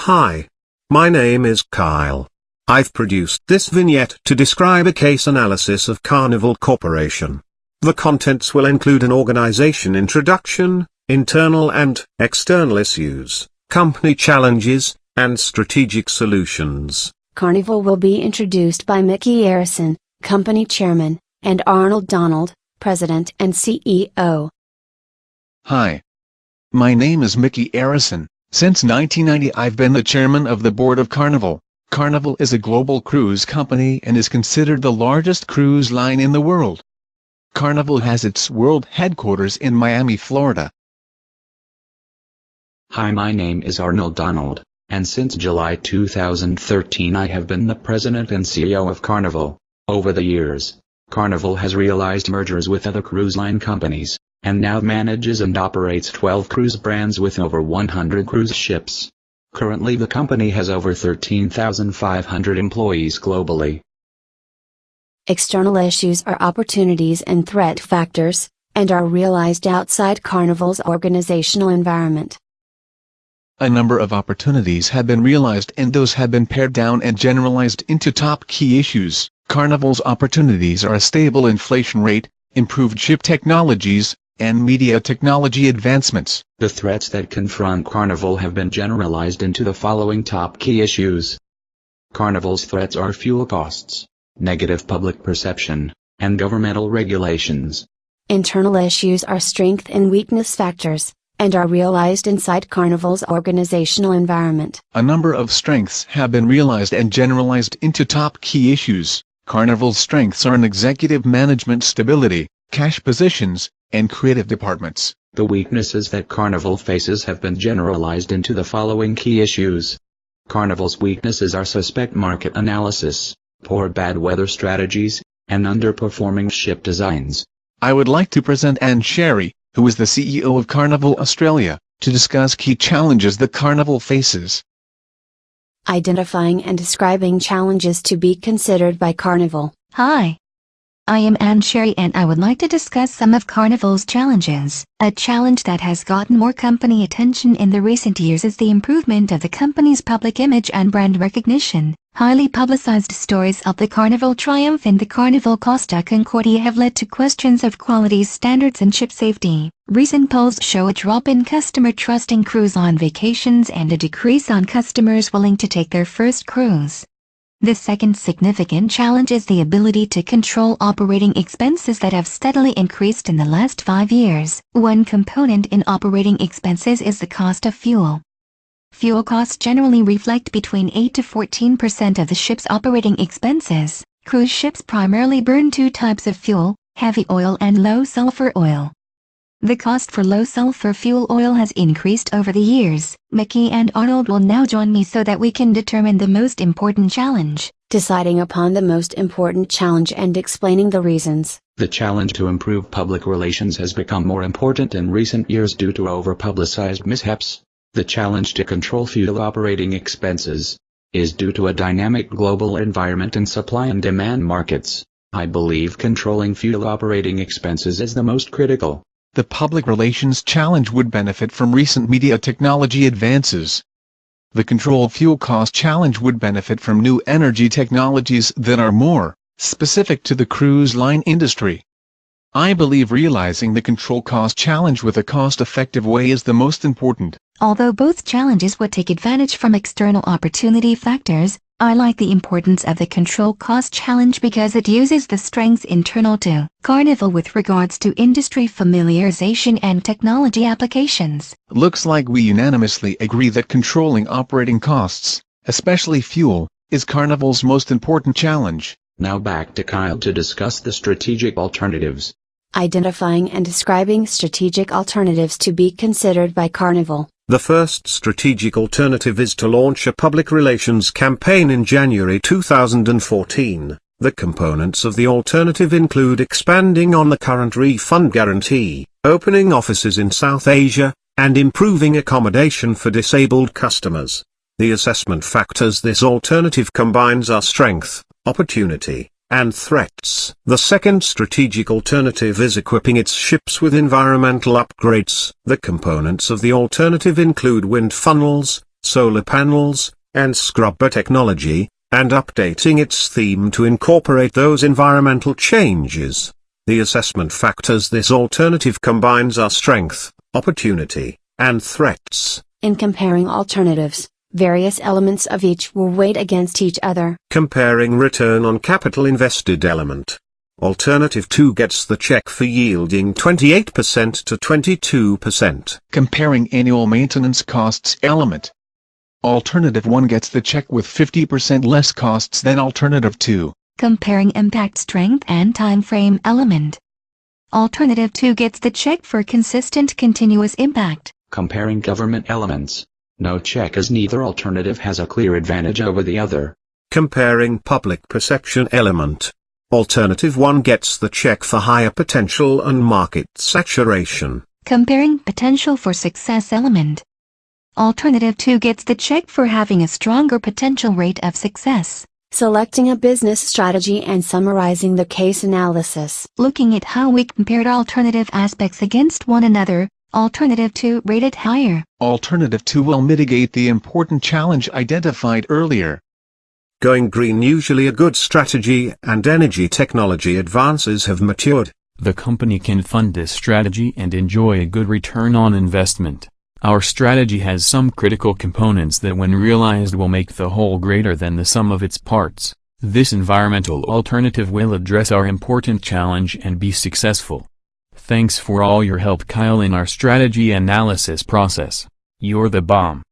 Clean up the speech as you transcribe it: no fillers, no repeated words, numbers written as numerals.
Hi. My name is Kyle. I've produced this vignette to describe a case analysis of Carnival Corporation. The contents will include an organization introduction, internal and external issues, company challenges, and strategic solutions. Carnival will be introduced by Mickey Arison, company chairman, and Arnold Donald, president and CEO. Hi. My name is Mickey Arison. Since 1990 I've been the chairman of the board of Carnival. Carnival is a global cruise company and is considered the largest cruise line in the world. Carnival has its world headquarters in Miami, Florida. Hi, my name is Arnold Donald, and since July 2013 I have been the president and CEO of Carnival. Over the years, Carnival has realized mergers with other cruise line companies, and now manages and operates 12 cruise brands with over 100 cruise ships. Currently the company has over 13,500 employees globally. External issues are opportunities and threat factors, and are realized outside Carnival's organizational environment. A number of opportunities have been realized and those have been pared down and generalized into top key issues. Carnival's opportunities are a stable inflation rate, improved ship technologies, and media technology advancements. The threats that confront Carnival have been generalized into the following top key issues. Carnival's threats are fuel costs, negative public perception, and governmental regulations. Internal issues are strength and weakness factors, and are realized inside Carnival's organizational environment. A number of strengths have been realized and generalized into top key issues. Carnival's strengths are in executive management stability, cash positions, and creative departments. The weaknesses that Carnival faces have been generalized into the following key issues. Carnival's weaknesses are suspect market analysis, poor bad weather strategies, and underperforming ship designs. I would like to present Anne Sherry, who is the CEO of Carnival Australia, to discuss key challenges that Carnival faces. Identifying and describing challenges to be considered by Carnival. Hi. I am Anne Sherry and I would like to discuss some of Carnival's challenges. A challenge that has gotten more company attention in the recent years is the improvement of the company's public image and brand recognition. Highly publicized stories of the Carnival Triumph and the Carnival Costa Concordia have led to questions of quality standards and ship safety. Recent polls show a drop in customer trust in cruise line vacations and a decrease on customers willing to take their first cruise. The second significant challenge is the ability to control operating expenses that have steadily increased in the last 5 years. One component in operating expenses is the cost of fuel. Fuel costs generally reflect between 8 to 14% of the ship's operating expenses. Cruise ships primarily burn two types of fuel, heavy oil and low sulfur oil. The cost for low sulfur fuel oil has increased over the years. Mickey and Arnold will now join me so that we can determine the most important challenge. Deciding upon the most important challenge and explaining the reasons. The challenge to improve public relations has become more important in recent years due to over-publicized mishaps. The challenge to control fuel operating expenses is due to a dynamic global environment and supply and demand markets. I believe controlling fuel operating expenses is the most critical. The public relations challenge would benefit from recent media technology advances. The control fuel cost challenge would benefit from new energy technologies that are more specific to the cruise line industry. I believe realizing the control cost challenge with a cost-effective way is the most important. Although both challenges would take advantage from external opportunity factors, I like the importance of the control cost challenge because it uses the strengths internal to Carnival with regards to industry familiarization and technology applications. Looks like we unanimously agree that controlling operating costs, especially fuel, is Carnival's most important challenge. Now back to Kyle to discuss the strategic alternatives. Identifying and describing strategic alternatives to be considered by Carnival. The first strategic alternative is to launch a public relations campaign in January 2014. The components of the alternative include expanding on the current refund guarantee, opening offices in South Asia, and improving accommodation for disabled customers. The assessment factors this alternative combines are strength, opportunity, and threats. The second strategic alternative is equipping its ships with environmental upgrades. The components of the alternative include wind funnels, solar panels, and scrubber technology, and updating its theme to incorporate those environmental changes. The assessment factors this alternative combines are strength, opportunity, and threats. In comparing alternatives, various elements of each were weighed against each other. Comparing return on capital invested element. Alternative 2 gets the check for yielding 28% to 22%. Comparing annual maintenance costs element. Alternative 1 gets the check with 50% less costs than Alternative 2. Comparing impact strength and time frame element. Alternative 2 gets the check for consistent continuous impact. Comparing government elements. No check as neither alternative has a clear advantage over the other. Comparing public perception element. Alternative 1 gets the check for higher potential and market saturation. Comparing potential for success element. Alternative 2 gets the check for having a stronger potential rate of success. Selecting a business strategy and summarizing the case analysis. Looking at how we compared alternative aspects against one another, Alternative 2 rated higher. Alternative 2 will mitigate the important challenge identified earlier. Going green usually a good strategy, and energy technology advances have matured. The company can fund this strategy and enjoy a good return on investment. Our strategy has some critical components that when realized will make the whole greater than the sum of its parts. This environmental alternative will address our important challenge and be successful. Thanks for all your help, Kyle, in our strategy analysis process. You're the bomb.